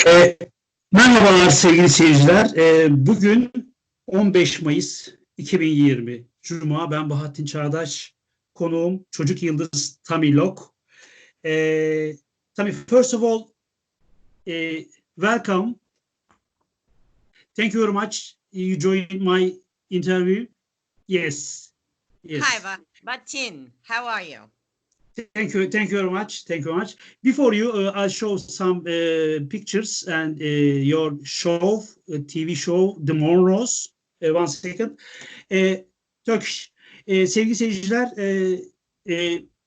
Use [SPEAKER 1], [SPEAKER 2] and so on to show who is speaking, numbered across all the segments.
[SPEAKER 1] Ee, Merhabalar sevgili seyirciler. Bugün 15 Mayıs 2020 Cuma. Ben Bahattin Çağdaş. Konuğum çocuk yıldız Tammy Locke. Tammy, first of all, welcome. Thank you very much. You joined my interview. Yes.
[SPEAKER 2] Hi, Bahattin. How are you?
[SPEAKER 1] Thank you very much. Thank you very much. Before you, I'll show some pictures and your show, TV show, The Monroes. One second. Turkish. Sevgili seyirciler,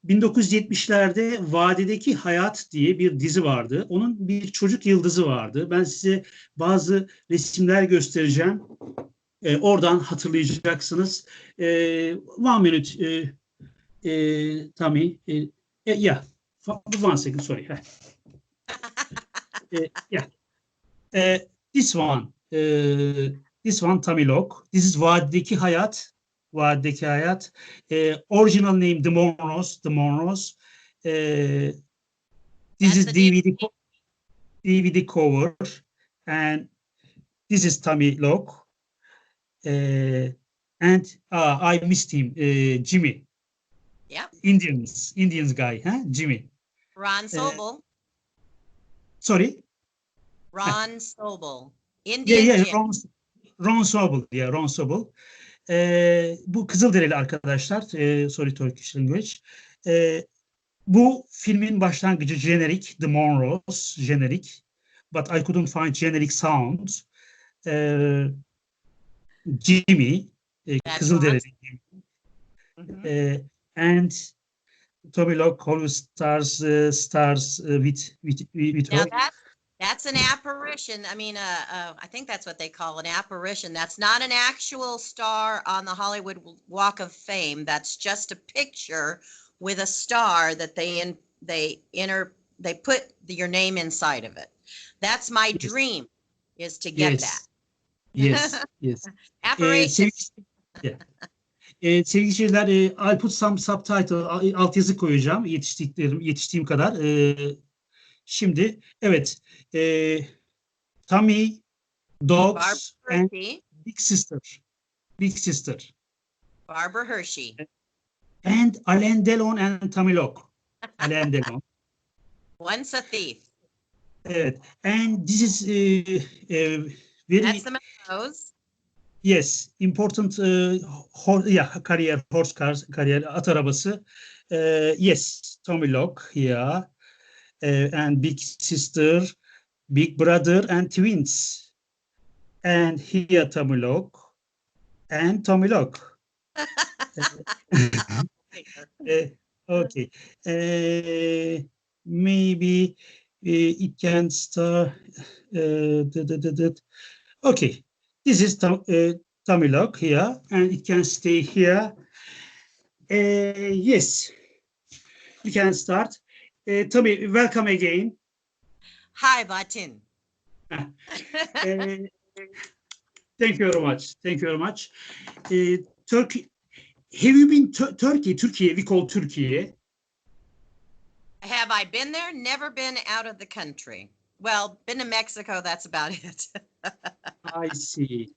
[SPEAKER 1] 1970'lerde Vadideki Hayat diye bir dizi vardı. Onun bir çocuk yıldızı vardı. Ben size bazı resimler göstereceğim. Oradan hatırlayacaksınız. One minute. Tammy, yeah, one second, sorry. Yeah, this one, Tammy Locke. This is Vadideki Hayat. Vadideki Hayat. Original name, The Monroes. This is DVD cover, and this is Tammy Locke. And I missed him, Jimmy.
[SPEAKER 2] Yep.
[SPEAKER 1] Indians guy, huh? Jimmy.
[SPEAKER 2] Ron Sobel.
[SPEAKER 1] Sorry?
[SPEAKER 2] Ron Sobel. Indian
[SPEAKER 1] Yeah,
[SPEAKER 2] Jim.
[SPEAKER 1] Ron Sobel. Yeah, Ron Sobel. Bu Kızılderili arkadaşlar. Sorry, Turkish language. Bu filmin başlangıcı jenerik, The Monroes jenerik. But I couldn't find generic sound. Jimmy, Kızılderili. And Tammy Locke always stars with
[SPEAKER 2] Now
[SPEAKER 1] her.
[SPEAKER 2] that's an apparition. I mean, I think that's what they call an apparition. That's not an actual star on the Hollywood Walk of Fame. That's just a picture with a star that they put your name inside of it. That's my dream, is to get that.
[SPEAKER 1] Yes.
[SPEAKER 2] Apparition.
[SPEAKER 1] Sevgili seyirciler, I'll put some subtitle, altyazı koyacağım yetiştiğim kadar. Şimdi, evet, Tammy, Dogs and Big Sister.
[SPEAKER 2] Barbara Hershey.
[SPEAKER 1] And Alain Delon and Tammy Locke. Alain Delon.
[SPEAKER 2] Once a thief.
[SPEAKER 1] Evet, and this is very...
[SPEAKER 2] That's the Monroes.
[SPEAKER 1] Yes, important horse cars, at arabası. Yes, Tammy Locke here, and Big Sister, Big Brother and Twins. And here Tammy Locke and Tammy Locke. Okay. Maybe it can start. Okay. This is Tammy Locke here, and it can stay here. Yes, we can start. Tammy, welcome again.
[SPEAKER 2] Hi, Bahattin.
[SPEAKER 1] Thank you very much. Turkey. Have you been Turkey? We call Turkey.
[SPEAKER 2] Have I been there? Never been out of the country. Well, been to Mexico, that's about it.
[SPEAKER 1] I see.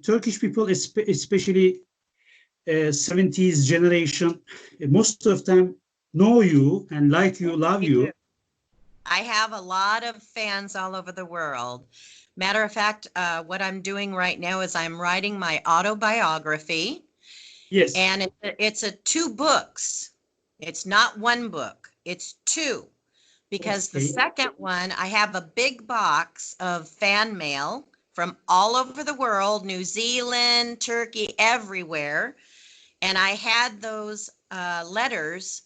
[SPEAKER 1] Turkish people, especially 70s generation, most of them know you and like you, love you.
[SPEAKER 2] I have a lot of fans all over the world. Matter of fact, what I'm doing right now is I'm writing my autobiography.
[SPEAKER 1] Yes.
[SPEAKER 2] And it's 2 books. It's not 1 book. It's 2. Because the second one, I have a big box of fan mail from all over the world, New Zealand, Turkey, everywhere. And I had those letters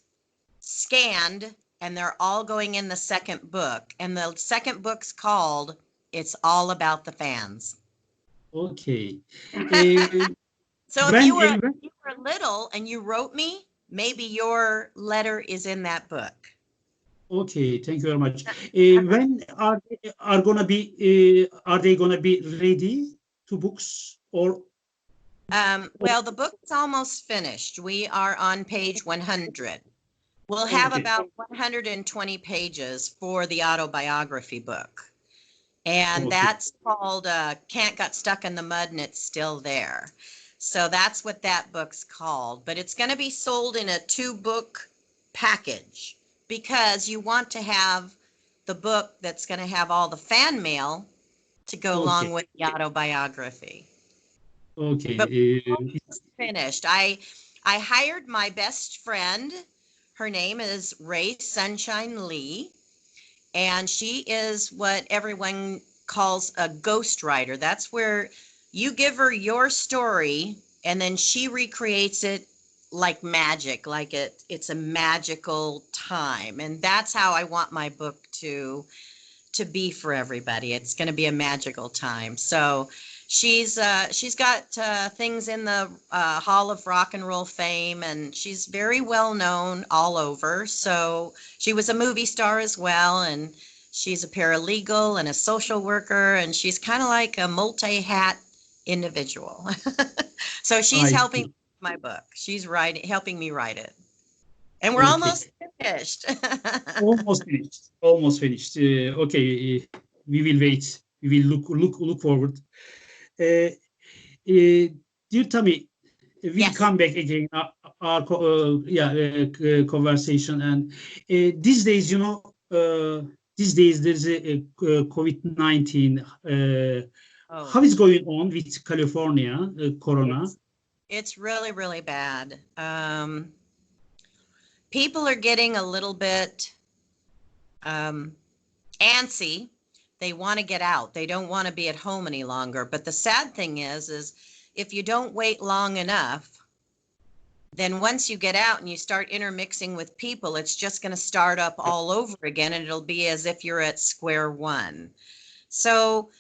[SPEAKER 2] scanned, and they're all going in the second book. And the second book's called It's All About the Fans.
[SPEAKER 1] Okay.
[SPEAKER 2] So if you were little and you wrote me, maybe your letter is in that book.
[SPEAKER 1] Okay, thank you very much. When are they gonna be ready, 2 books, or?
[SPEAKER 2] Well, the book's almost finished. We are on page 100. We'll have about 120 pages for the autobiography book. And
[SPEAKER 1] Okay.
[SPEAKER 2] that's called Can't Got Stuck in the Mud and It's Still There. So that's what that book's called. But it's going to be sold in a 2-book package because you want to have the book that's going to have all the fan mail to go along with the autobiography.
[SPEAKER 1] Okay.
[SPEAKER 2] But almost finished. I hired my best friend. Her name is Ray Sunshine Lee. And she is what everyone calls a ghostwriter. That's where you give her your story and then she recreates it like magic, like it's a magical time. And that's how I want my book to be for everybody. It's going to be a magical time. So she's got things in the Hall of Rock and Roll Fame, and she's very well known all over. So she was a movie star as well, and she's a paralegal and a social worker, and she's kind of like a multi-hat individual. So she's helping my book. She's helping me write it. And we're almost finished.
[SPEAKER 1] Almost finished. Almost finished. Okay, we will wait. We will look forward. Dear Tammy, we'll
[SPEAKER 2] Yes.
[SPEAKER 1] come back again our conversation. And these days, these days there's a COVID-19. How is going on with California, Corona?
[SPEAKER 2] It's really, really bad. People are getting a little bit antsy. They want to get out. They don't want to be at home any longer. But the sad thing is if you don't wait long enough, then once you get out and you start intermixing with people, it's just going to start up all over again, and it'll be as if you're at square one. So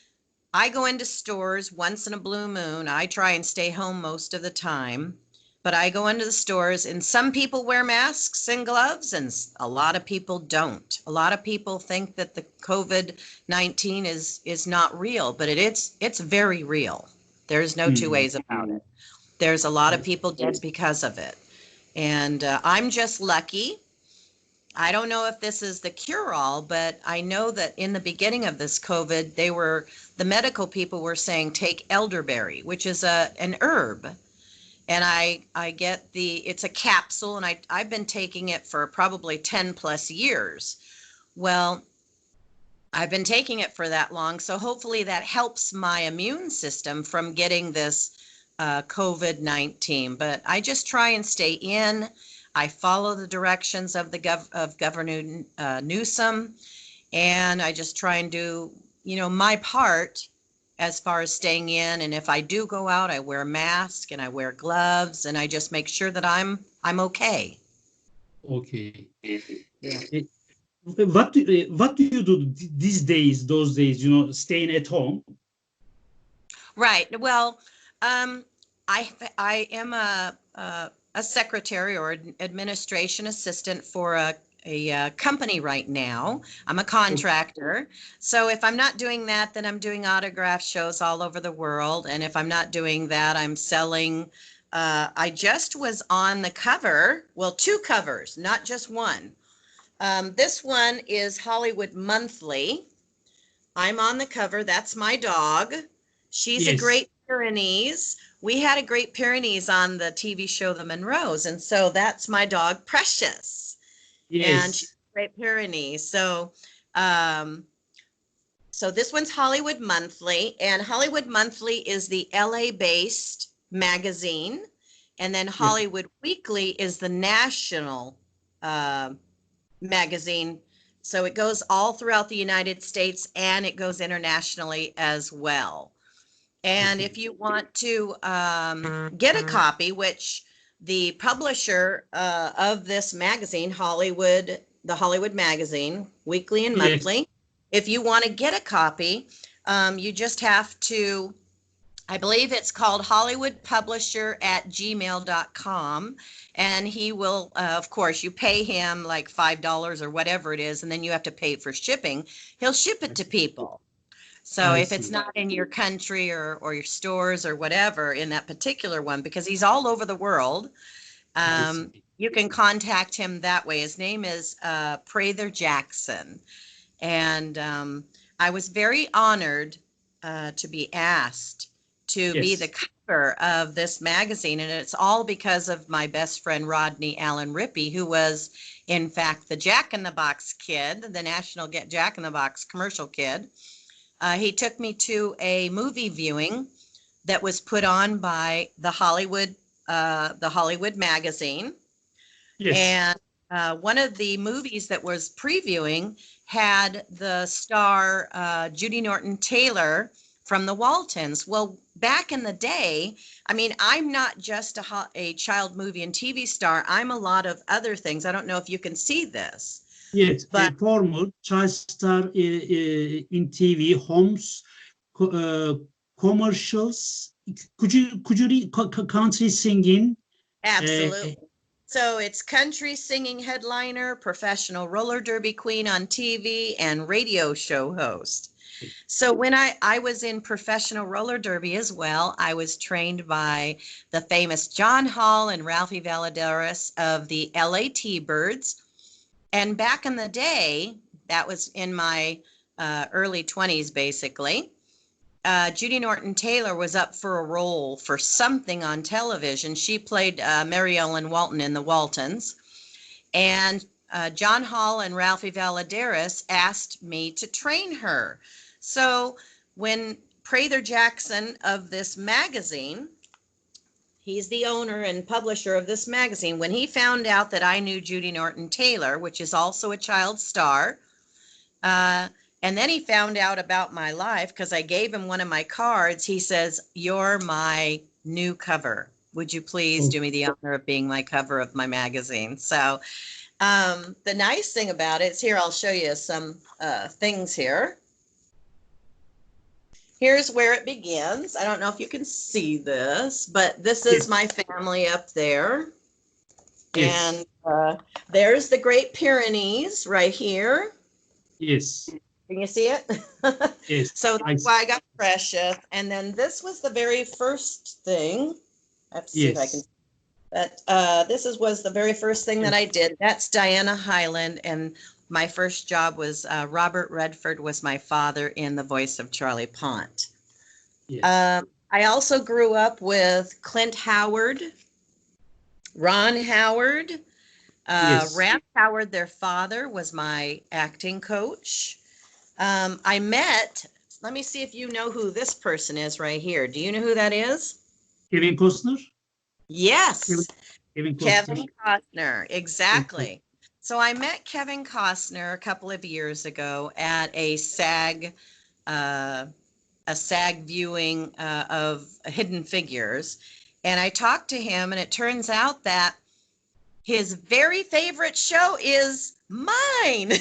[SPEAKER 2] I go into stores once in a blue moon. I try and stay home most of the time. But I go into the stores, and some people wear masks and gloves, and a lot of people don't. A lot of people think that the COVID-19 is not real, but it's very real. There's no two ways about it. There's a lot of people dead because of it. And I'm just lucky. I don't know if this is the cure-all, but I know that in the beginning of this COVID, the medical people were saying take elderberry, which is an herb. And I get it's a capsule, and I've been taking it for probably 10 plus years. Well, I've been taking it for that long, so hopefully that helps my immune system from getting this COVID-19. But I just try and stay in. I follow the directions of Governor Newsom, and I just try and do, my part as far as staying in. And if I do go out, I wear a mask and I wear gloves, and I just make sure that I'm okay.
[SPEAKER 1] Okay.
[SPEAKER 2] Yeah.
[SPEAKER 1] What do you do these days, those days, staying at home?
[SPEAKER 2] Right. Well, I am a secretary or administration assistant for a company right now. I'm a contractor. So if I'm not doing that, then I'm doing autograph shows all over the world. And if I'm not doing that, I'm selling. I just was on the cover. Well, 2 covers, not just one. This one is Hollywood Monthly. I'm on the cover. That's my dog. She's a Great Pyrenees. We had a Great Pyrenees on the TV show The Monroes. And so that's my dog, Precious.
[SPEAKER 1] Yes.
[SPEAKER 2] And she's a Great Pyrenees. So, so this one's Hollywood Monthly, and Hollywood Monthly is the LA-based magazine, and then Hollywood Weekly is the national magazine. So it goes all throughout the United States, and it goes internationally as well. And if you want to get a copy, which the publisher of this magazine, the Hollywood Magazine, weekly and monthly, if you want to get a copy, you just have to, I believe it's called hollywoodpublisher@gmail.com. And he will, of course, you pay him like $5 or whatever it is, and then you have to pay for shipping. He'll ship it to people. So if it's not in your country or your stores or whatever in that particular one, because he's all over the world, you can contact him that way. His name is Prather Jackson. And I was very honored to be asked to be the cover of this magazine. And it's all because of my best friend, Rodney Allen Rippey, who was, in fact, the Jack in the Box kid, the national Jack in the Box commercial kid. He took me to a movie viewing that was put on by the Hollywood magazine.
[SPEAKER 1] Yes.
[SPEAKER 2] And one of the movies that was previewing had the star Judy Norton-Taylor from the Waltons. Well, back in the day, I mean, I'm not just a child movie and TV star. I'm a lot of other things. I don't know if you can see this.
[SPEAKER 1] Yes,
[SPEAKER 2] but
[SPEAKER 1] former child star in TV, homes, commercials. Could you read country singing?
[SPEAKER 2] Absolutely. So it's country singing headliner, professional roller derby queen on TV, and radio show host. So when I was in professional roller derby as well, I was trained by the famous John Hall and Ralphie Valadares of the LA T-Birds. And back in the day, that was in my early 20s, basically, Judy Norton-Taylor was up for a role for something on television. She played Mary Ellen Walton in the Waltons. And John Hall and Ralphie Valadares asked me to train her. So when Prather Jackson of this magazine, he's the owner and publisher of this magazine, when he found out that I knew Judy Norton-Taylor, which is also a child star, and then he found out about my life because I gave him one of my cards. He says, "You're my new cover. Would you please do me the honor of being my cover of my magazine?" So the nice thing about it is here, I'll show you some things here. Here's where it begins. I don't know if you can see this, but this is my family up there. Yes. And there's the Great Pyrenees right here.
[SPEAKER 1] Yes.
[SPEAKER 2] Can you see it?
[SPEAKER 1] Yes.
[SPEAKER 2] So that's why I got Precious. And then this was the very first thing. I have to see if I can. This was the very first thing that I did. That's Diana Hyland, and my first job was Robert Redford was my father in the voice of Charlie Pont. Yes. I also grew up with Clint Howard, Ron Howard, Rand Howard, their father, was my acting coach. I met, let me see if you know who this person is right here. Do you know who that is?
[SPEAKER 1] Kevin Costner?
[SPEAKER 2] Yes.
[SPEAKER 1] Kevin
[SPEAKER 2] Costner, exactly. So I met Kevin Costner a couple of years ago at a SAG viewing of Hidden Figures. And I talked to him, and it turns out that his very favorite show is mine.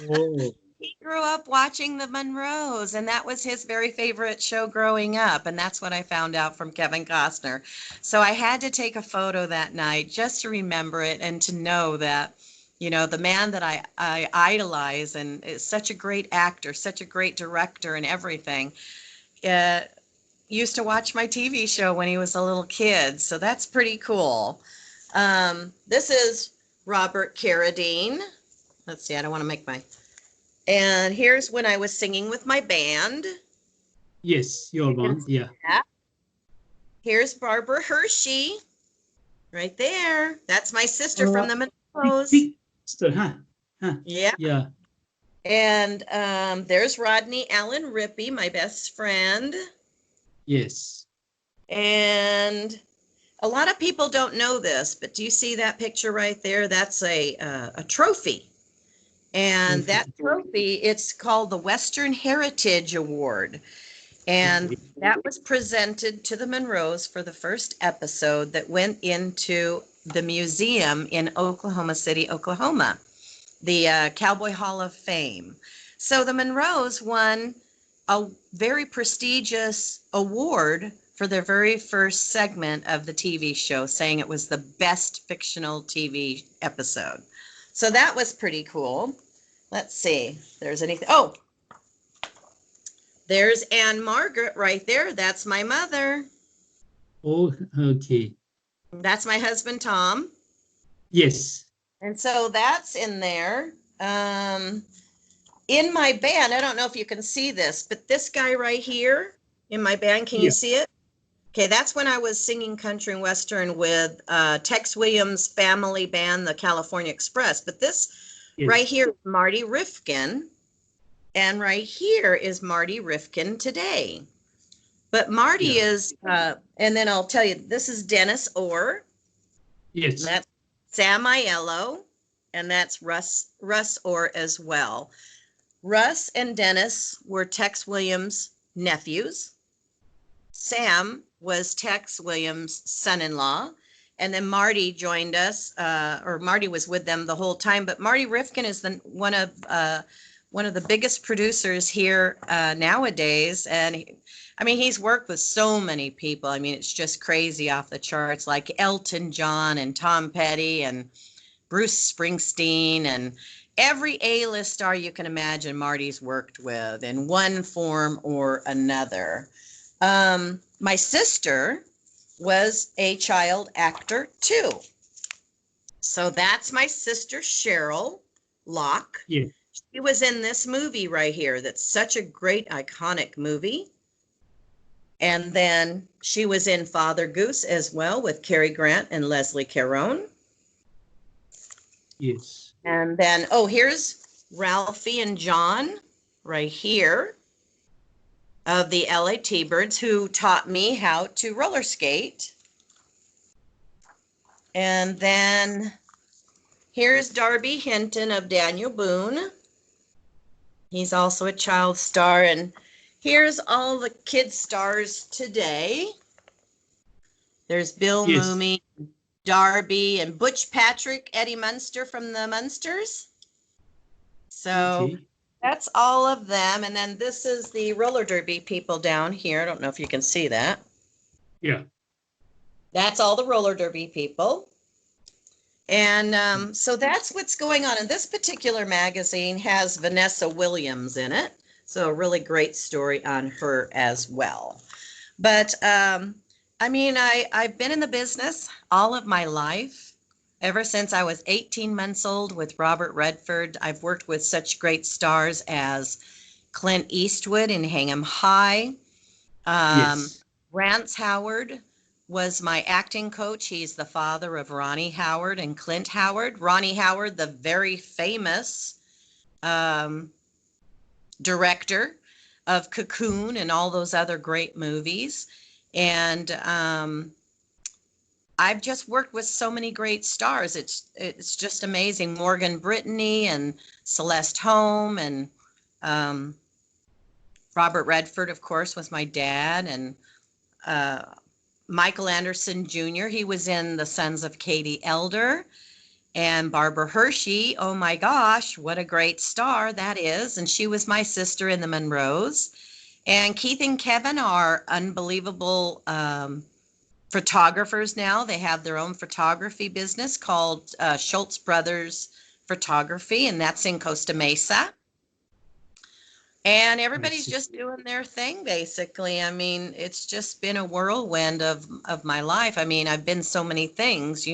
[SPEAKER 1] Oh.
[SPEAKER 2] He grew up watching the Monroes, and that was his very favorite show growing up. And that's what I found out from Kevin Costner. So I had to take a photo that night just to remember it and to know that, you know, the man that I idolize and is such a great actor, such a great director and everything, used to watch my TV show when he was a little kid. So that's pretty cool. This is Robert Carradine. Let's see, I don't want to make my... And here's when I was singing with my band.
[SPEAKER 1] Yes, your band, yeah.
[SPEAKER 2] Here's Barbara Hershey, right there. That's my sister from the Monroes.
[SPEAKER 1] Sister, huh?
[SPEAKER 2] Yeah.
[SPEAKER 1] Yeah.
[SPEAKER 2] And there's Rodney Allen Rippey, my best friend.
[SPEAKER 1] Yes.
[SPEAKER 2] And a lot of people don't know this, but do you see that picture right there? That's a trophy. And that trophy, it's called the Western Heritage Award. And that was presented to the Monroes for the first episode that went into the museum in Oklahoma City, Oklahoma, the Cowboy Hall of Fame. So the Monroes won a very prestigious award for their very first segment of the TV show, saying it was the best fictional TV episode. So that was pretty cool. Let's see if there's anything. Oh, there's Anne Margaret right there. That's my mother.
[SPEAKER 1] Oh, okay.
[SPEAKER 2] That's my husband, Tom.
[SPEAKER 1] Yes.
[SPEAKER 2] And so that's in there. in my band, I don't know if you can see this, but this guy right here in my band, can you see it? Okay, that's when I was singing country and western with Tex Williams' family band, the California Express. But this right here is Marty Rifkin, and right here is Marty Rifkin today. But Marty is, and then I'll tell you, this is Dennis Orr.
[SPEAKER 1] Yes.
[SPEAKER 2] That's Sam Aiello, and that's Russ Orr as well. Russ and Dennis were Tex Williams' nephews. Sam was Tex Williams' son-in-law, and then Marty joined us, or Marty was with them the whole time. But Marty Rifkin is one of the biggest producers here nowadays, and he's worked with so many people. I mean, it's just crazy off the charts, like Elton John and Tom Petty and Bruce Springsteen and every A-list star you can imagine Marty's worked with in one form or another. My sister was a child actor too. So that's my sister, Cheryl Locke. Yeah. She was in this movie right here. That's such a great, iconic movie. And then she was in Father Goose as well with Cary Grant and Leslie Caron.
[SPEAKER 1] Yes.
[SPEAKER 2] And then, here's Ralphie and John right here of the LA T-Birds, who taught me how to roller skate. And then here's Darby Hinton of Daniel Boone. He's also a child star. And here's all the kid stars today. There's Bill Mumy, Darby, and Butch Patrick, Eddie Munster from the Munsters. So that's all of them. And then this is the roller derby people down here. I don't know if you can see that.
[SPEAKER 1] Yeah.
[SPEAKER 2] That's all the roller derby people. And so that's what's going on. And this particular magazine has Vanessa Williams in it. So a really great story on her as well. But I've been in the business all of my life. Ever since I was 18 months old with Robert Redford, I've worked with such great stars as Clint Eastwood in Hang 'em High. Rance Howard was my acting coach. He's the father of Ronnie Howard and Clint Howard. Ronnie Howard, the very famous director of Cocoon and all those other great movies. And I've just worked with so many great stars. It's just amazing. Morgan Brittany and Celeste Holm and Robert Redford, of course, was my dad. And Michael Anderson Jr., he was in The Sons of Katie Elder. And Barbara Hershey, oh my gosh, what a great star that is. And she was my sister in the Monroes. And Keith and Kevin are unbelievable photographers now. They have their own photography business called Schultz Brothers Photography, and that's in Costa Mesa. And everybody's just doing their thing, basically. I mean, it's just been a whirlwind of my life. I mean, I've been so many things,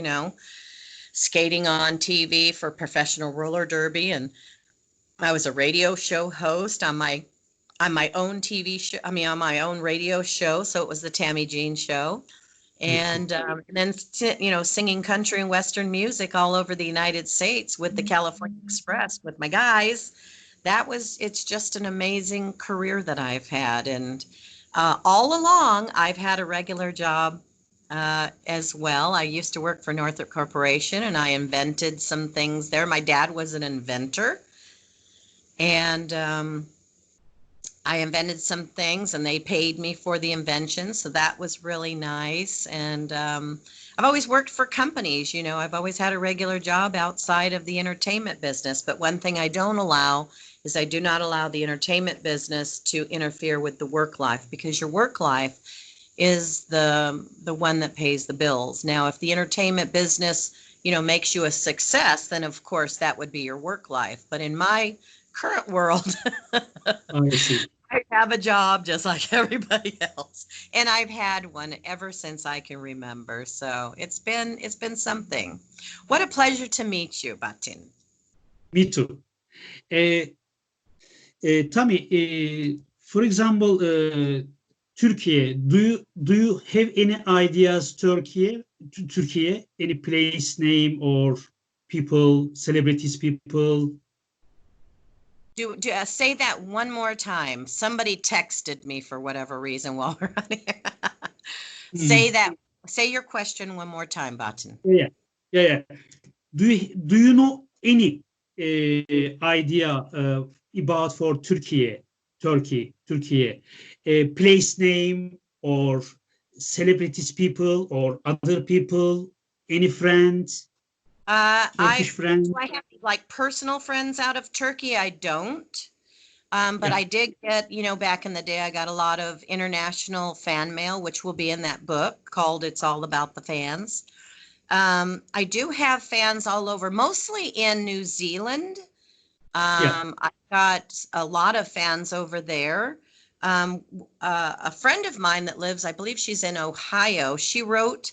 [SPEAKER 2] skating on TV for professional roller derby, and I was a radio show host on my own TV show. On my own radio show. So it was the Tammy Jean Show. And then, singing country and western music all over the United States with the California Express with my guys. It's just an amazing career that I've had. And all along, I've had a regular job as well. I used to work for Northrop Corporation, and I invented some things there. My dad was an inventor. And I invented some things, and they paid me for the invention. So that was really nice. And I've always worked for companies. I've always had a regular job outside of the entertainment business. But one thing I don't allow is I do not allow the entertainment business to interfere with the work life, because your work life is the one that pays the bills. Now, if the entertainment business, makes you a success, then of course that would be your work life. But in my current world, I have a job just like everybody else, and I've had one ever since I can remember. So it's been something. What a pleasure to meet you, Bahattin.
[SPEAKER 1] Me too. Tammy, for example, Turkey, do you have any ideas, Turkey, any place name or people, celebrities, people?
[SPEAKER 2] Say that one more time. Somebody texted me for whatever reason while we're on here. Say your question one more time, Bahattin.
[SPEAKER 1] Yeah. Do you know any idea about for Turkey, place name or celebrities, people or other people, any friends, Turkish friends?
[SPEAKER 2] Do I have like personal friends out of Turkey? I don't. But
[SPEAKER 1] Yeah.
[SPEAKER 2] I did get, back in the day, I got a lot of international fan mail, which will be in that book called It's All About the Fans. I do have fans all over, mostly in New Zealand. I got a lot of fans over there. A friend of mine that lives, I believe she's in Ohio, she wrote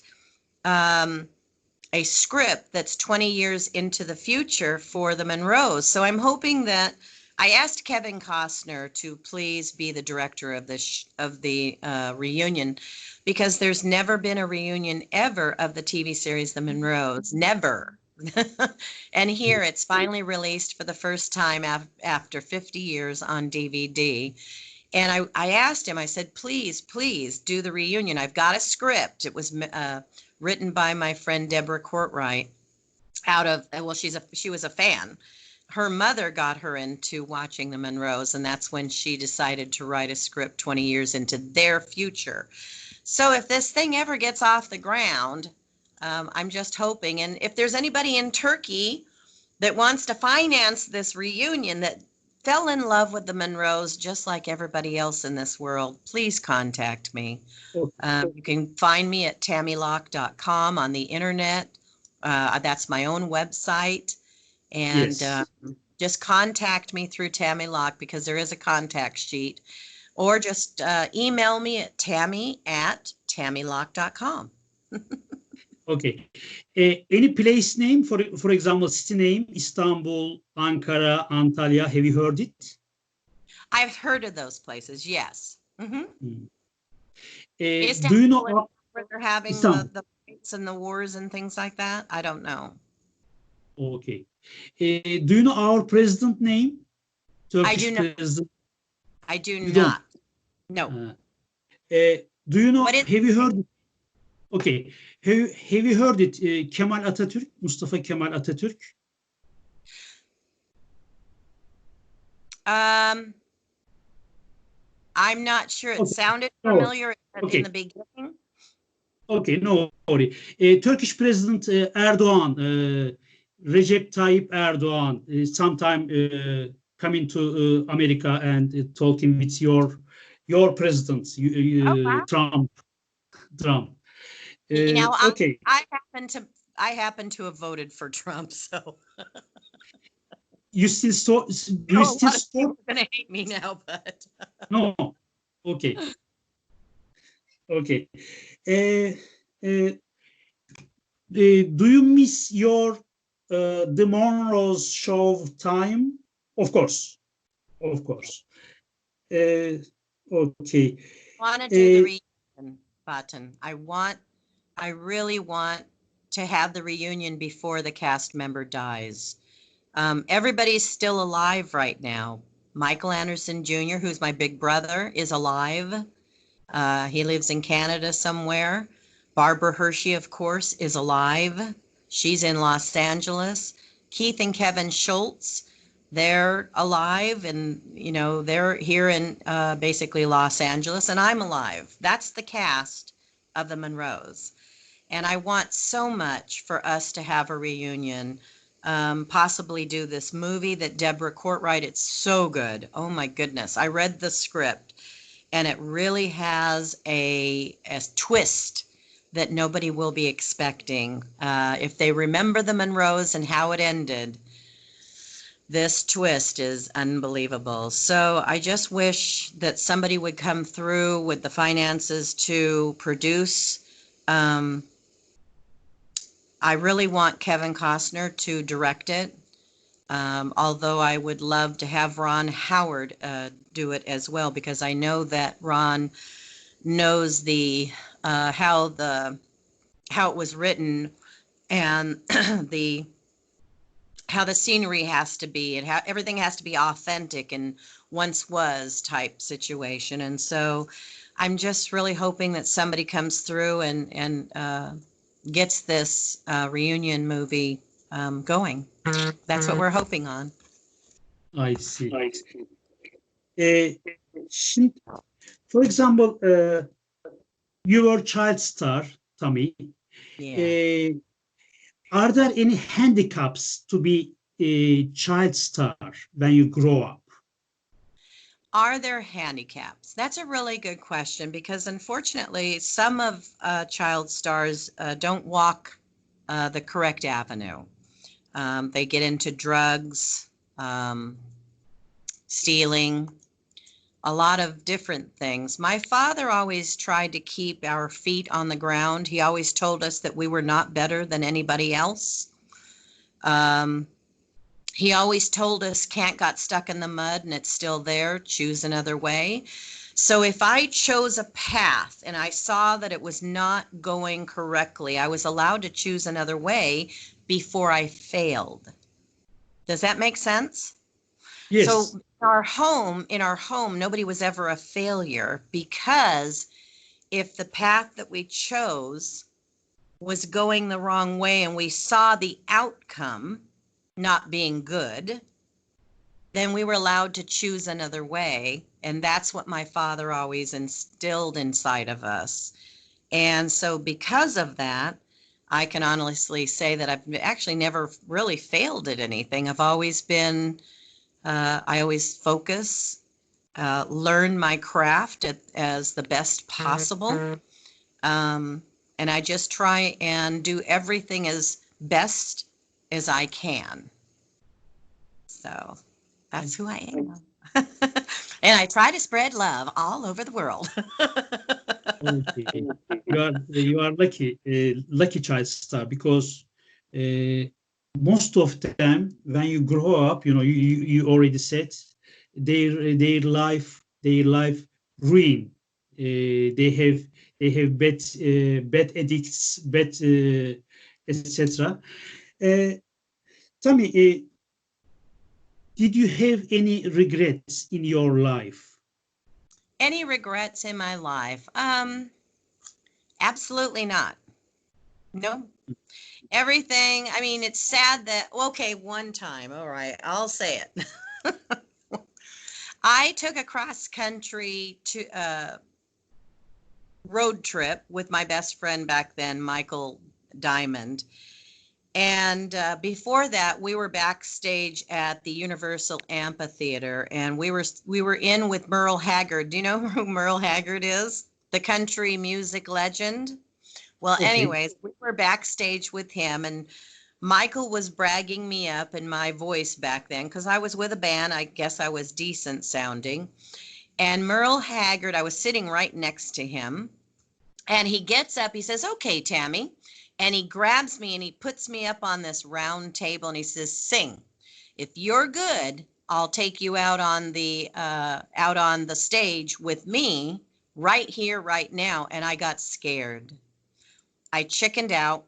[SPEAKER 2] a script that's 20 years into the future for the Monroes. So I'm hoping that I asked Kevin Costner to please be the director of the reunion, because there's never been a reunion ever of the TV series The Monroes, never. And here it's finally released for the first time after 50 years on DVD. And I asked him, I said, please do the reunion. I've got a script. It was written by my friend Deborah Courtwright she was a fan. Her mother got her into watching the Monroes, and that's when she decided to write a script 20 years into their future. So if this thing ever gets off the ground, I'm just hoping. And if there's anybody in Turkey that wants to finance this reunion that fell in love with the Monroes just like everybody else in this world, please contact me. You can find me at tammylocke.com on the internet. That's my own website. And just contact me through Tammy Locke, because there is a contact sheet. Or just email me at tammy@tammylocke.com.
[SPEAKER 1] Okay. Any place name, for example, city name, Istanbul, Ankara, Antalya, have you heard it?
[SPEAKER 2] I've heard of those places, yes. Mm-hmm.
[SPEAKER 1] Do you know
[SPEAKER 2] where they're having the fights and the wars and things like that? I don't know.
[SPEAKER 1] Okay. Do you know our president name? Turkish
[SPEAKER 2] I do not.
[SPEAKER 1] president?
[SPEAKER 2] I do
[SPEAKER 1] You
[SPEAKER 2] not.
[SPEAKER 1] Don't?
[SPEAKER 2] No.
[SPEAKER 1] Do you know?
[SPEAKER 2] Have
[SPEAKER 1] you heard it? Okay. Have you heard it? Kemal Atatürk, Mustafa Kemal Atatürk.
[SPEAKER 2] I'm not sure. It sounded familiar in the beginning.
[SPEAKER 1] Okay, no worry. Turkish President Erdogan, Recep Tayyip Erdogan, sometime coming to America and talking with your president,
[SPEAKER 2] Wow.
[SPEAKER 1] Trump.
[SPEAKER 2] Okay. I happen to have voted for Trump, so.
[SPEAKER 1] You still
[SPEAKER 2] People are gonna hate me now, but
[SPEAKER 1] no. Okay. Do you miss the Monroes show time? Of course. Okay.
[SPEAKER 2] I want to do the reunion button. I really want to have the reunion before the cast member dies. Everybody's still alive right now. Michael Anderson Jr., who's my big brother, is alive. He lives in Canada somewhere. Barbara Hershey, of course, is alive. She's in Los Angeles. Keith and Kevin Schultz, they're alive, and they're here in basically Los Angeles, and I'm alive. That's the cast of the Monroes. And I want so much for us to have a reunion, possibly do this movie that Deborah Courtwright, it's so good. Oh my goodness. I read the script, and it really has a twist that nobody will be expecting. If they remember the Monroes and how it ended, this twist is unbelievable. So I just wish that somebody would come through with the finances to produce. I really want Kevin Costner to direct it. Although I would love to have Ron Howard do it as well, because I know that Ron knows the how it was written, and how the scenery has to be, and how everything has to be authentic and once was type situation. And so I'm just really hoping that somebody comes through and gets this reunion movie going. That's what we're hoping on.
[SPEAKER 1] I see. Şimdi, for example, you were child star, Tammy.
[SPEAKER 2] Yeah.
[SPEAKER 1] Are there any handicaps to be a child star when you grow up?
[SPEAKER 2] Are there handicaps? That's a really good question, because unfortunately, some of child stars don't walk the correct avenue. They get into drugs, stealing, a lot of different things. My father always tried to keep our feet on the ground. He always told us that we were not better than anybody else. He always told us, "Can't got stuck in the mud and it's still there, choose another way." So if I chose a path and I saw that it was not going correctly, I was allowed to choose another way before I failed. Does that make sense?
[SPEAKER 1] Yes.
[SPEAKER 2] So in our home, nobody was ever a failure, because if the path that we chose was going the wrong way and we saw the outcome not being good, then we were allowed to choose another way. And that's what my father always instilled inside of us. And so because of that, I can honestly say that I've actually never really failed at anything. I've always been, I always focus, learn my craft as the best possible. And I just try and do everything as best as I can. So that's who I am. And I try to spread love all over the world.
[SPEAKER 1] Okay. You are lucky child star, because most of them, when you grow up, you already said, their life ruin. They have bad addicts, bad etc. Tammy, did you have any regrets in your life?
[SPEAKER 2] Any regrets in my life? Absolutely not. No. Everything, I mean, it's sad that, okay, one time, all right, I'll say it. I took a cross-country road trip with my best friend back then, Michael Diamond. And before that, we were backstage at the Universal Amphitheater, and we were in with Merle Haggard. Do you know who Merle Haggard is? The country music legend. Well,
[SPEAKER 1] Okay.
[SPEAKER 2] anyways, we were backstage with him, and Michael was bragging me up in my voice back then, because I was with a band. I guess I was decent sounding. And Merle Haggard, I was sitting right next to him, and he gets up, he says, "Okay, Tammy." And he grabs me and he puts me up on this round table and he says, "Sing. If you're good, I'll take you out on the stage with me right here, right now." And I got scared. I chickened out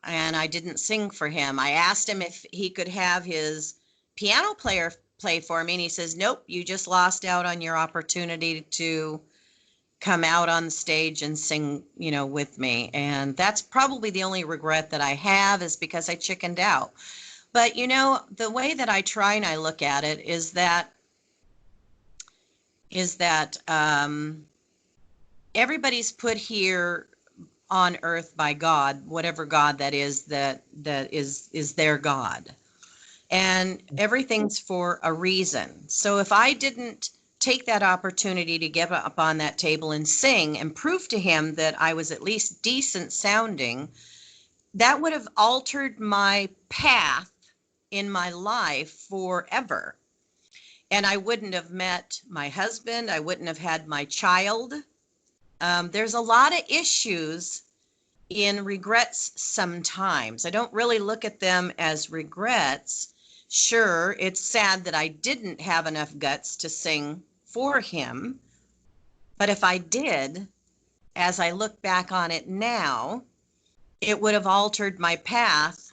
[SPEAKER 2] and I didn't sing for him. I asked him if he could have his piano player play for me, and he says, "Nope, you just lost out on your opportunity to come out on the stage and sing, with me." And that's probably the only regret that I have, is because I chickened out. But, the way that I try and I look at it is that everybody's put here on earth by God, whatever God that is their God. And everything's for a reason. So if I didn't take that opportunity to get up on that table and sing and prove to him that I was at least decent sounding, that would have altered my path in my life forever. And I wouldn't have met my husband. I wouldn't have had my child. There's a lot of issues in regrets sometimes. I don't really look at them as regrets, Sure, it's sad that I didn't have enough guts to sing for him, but if I did, as I look back on it now, it would have altered my path.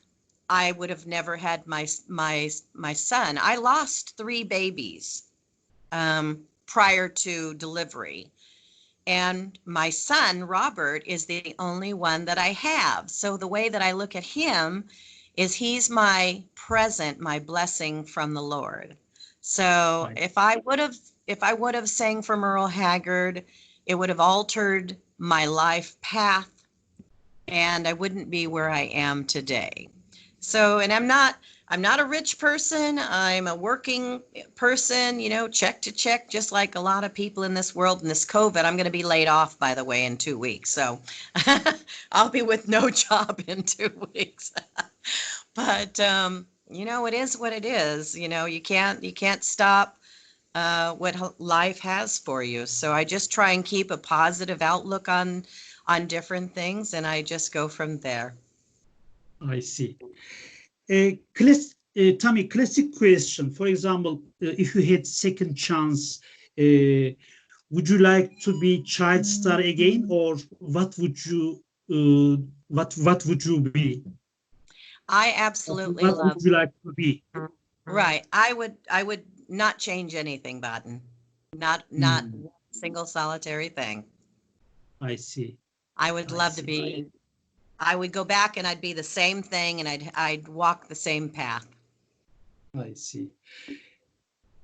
[SPEAKER 2] I would have never had my son. I lost 3 babies prior to delivery. And my son, Robert, is the only one that I have. So the way that I look at him is he's my present, my blessing from the Lord. So
[SPEAKER 1] Right.
[SPEAKER 2] if I would have sang for Merle Haggard, it would have altered my life path, and I wouldn't be where I am today. So, and I'm not a rich person. I'm a working person, you know, check to check, just like a lot of people in this world. In this COVID, I'm going to be laid off, by the way, in 2 weeks. So I'll be with no job in 2 weeks. But, you know, it is what it is. You know, you can't stop what life has for you. So I just try and keep a positive outlook on different things, and I just go from there.
[SPEAKER 1] I see. Tammy, classic question. For example, if you had second chance, would you like to be child star again, or what would you what would you be?
[SPEAKER 2] I absolutely
[SPEAKER 1] What
[SPEAKER 2] love.
[SPEAKER 1] would you like to be?
[SPEAKER 2] Right. I would not change anything, Bahattin. Not one single solitary thing.
[SPEAKER 1] I see.
[SPEAKER 2] I would love to be. I would go back and I'd be the same thing, and I'd walk the same path.
[SPEAKER 1] I see.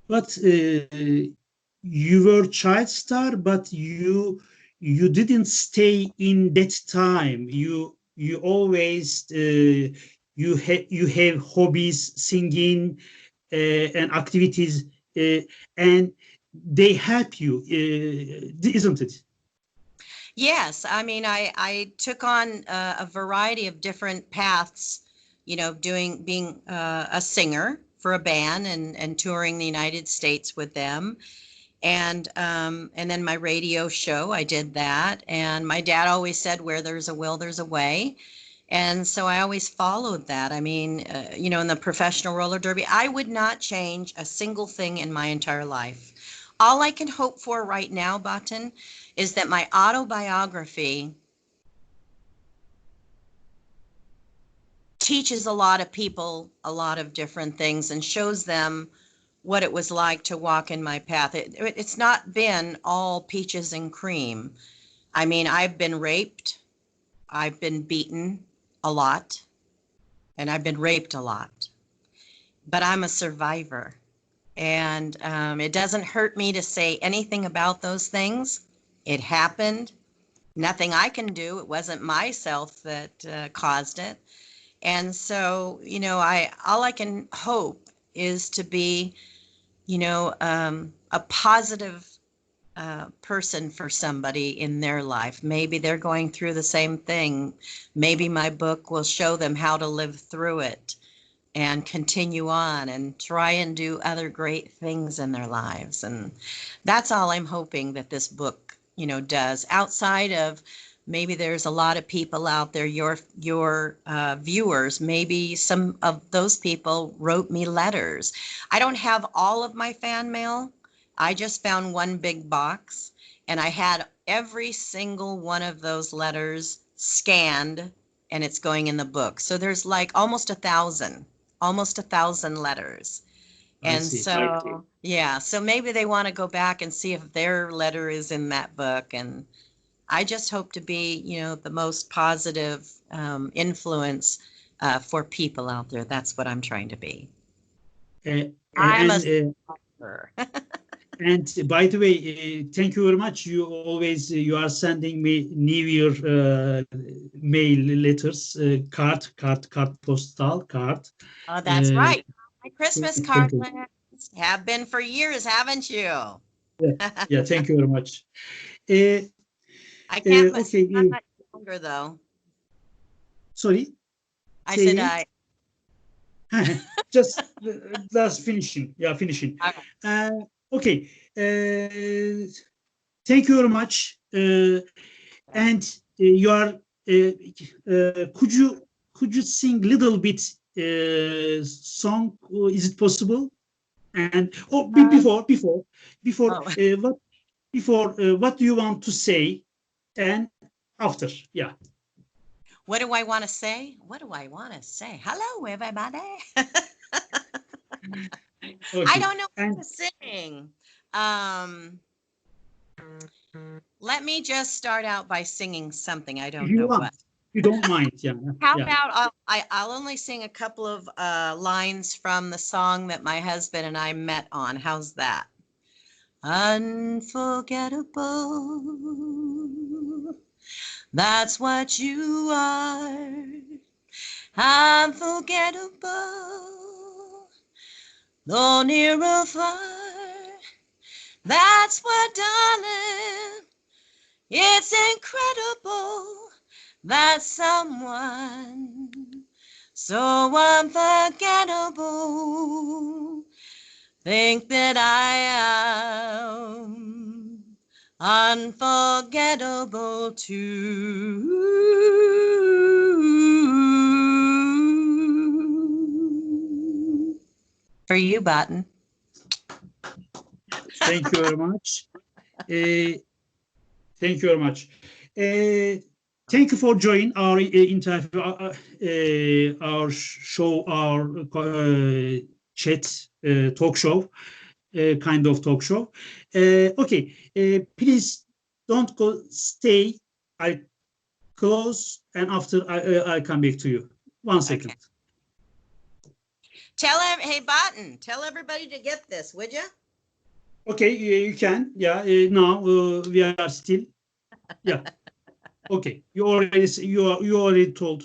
[SPEAKER 1] But you were child star, but you didn't stay in that time. You always you have hobbies, singing, and activities, and they help you, isn't it?
[SPEAKER 2] Yes, I mean, I took on a variety of different paths, you know, being a singer for a band and touring the United States with them. And then my radio show, I did that. And my dad always said, where there's a will, there's a way. And so I always followed that. I mean, you know, in the professional roller derby, I would not change a single thing in my entire life. All I can hope for right now, Bahattin, is that my autobiography teaches a lot of people a lot of different things and shows them what it was like to walk in my path. It's not been all peaches and cream. I mean, I've been raped, I've been beaten a lot, and I've been raped a lot. But I'm a survivor. And it doesn't hurt me to say anything about those things. It happened. Nothing I can do. It wasn't myself that caused it. And so, you know, all I can hope is to be, you know, a positive person for somebody in their life. Maybe they're going through the same thing. Maybe my book will show them how to live through it and continue on and try and do other great things in their lives. And that's all I'm hoping that this book, you know, does. Outside of, maybe there's a lot of people out there, your viewers, maybe some of those people wrote me letters. I don't have all of my fan mail. I just found one big box, and I had every single one of those letters scanned, and it's going in the book. So there's like almost 1,000 letters. And so, yeah, so maybe they want to go back and see if their letter is in that book. And I just hope to be, you know, the most positive influence for people out there. That's what I'm trying to be. I'm a survivor.
[SPEAKER 1] And by the way, thank you very much. You always you are sending me New Year mail letters, card postal card.
[SPEAKER 2] Oh, that's right. My Christmas card
[SPEAKER 1] you.
[SPEAKER 2] letters have been for years, haven't you?
[SPEAKER 1] Yeah, thank you very much.
[SPEAKER 2] I can't.
[SPEAKER 1] Okay.
[SPEAKER 2] I'm not longer though.
[SPEAKER 1] Sorry.
[SPEAKER 2] I said I.
[SPEAKER 1] Just finishing. Yeah, finishing. Okay. Thank you very much. And you are. Could you sing a little bit song? Is it possible? And before what do you want to say? And after, yeah.
[SPEAKER 2] What do I want to say? What do I want to say? Hello, everybody.
[SPEAKER 1] Okay.
[SPEAKER 2] I don't know what
[SPEAKER 1] And
[SPEAKER 2] to sing. Let me just start out by singing something. I don't know what.
[SPEAKER 1] You don't mind, yeah.
[SPEAKER 2] How
[SPEAKER 1] Yeah.
[SPEAKER 2] about I'll only sing a couple of lines from the song that my husband and I met on. How's that? Unforgettable. That's what you are. Unforgettable. Though near or far. That's what, darling. It's incredible that someone so unforgettable think that I am unforgettable too. For you, Bahattin.
[SPEAKER 1] Thank you very much. Thank you very much. Thank you for joining our interview, our show, our chat, talk show, kind of talk show. Okay, please don't go. Stay. I close, and after I come back to you. 1 second.
[SPEAKER 2] Okay. Hey, Bahattin, tell everybody to get this, would you?
[SPEAKER 1] Okay, you can. Yeah. Now we are still. Yeah. Okay. You already told.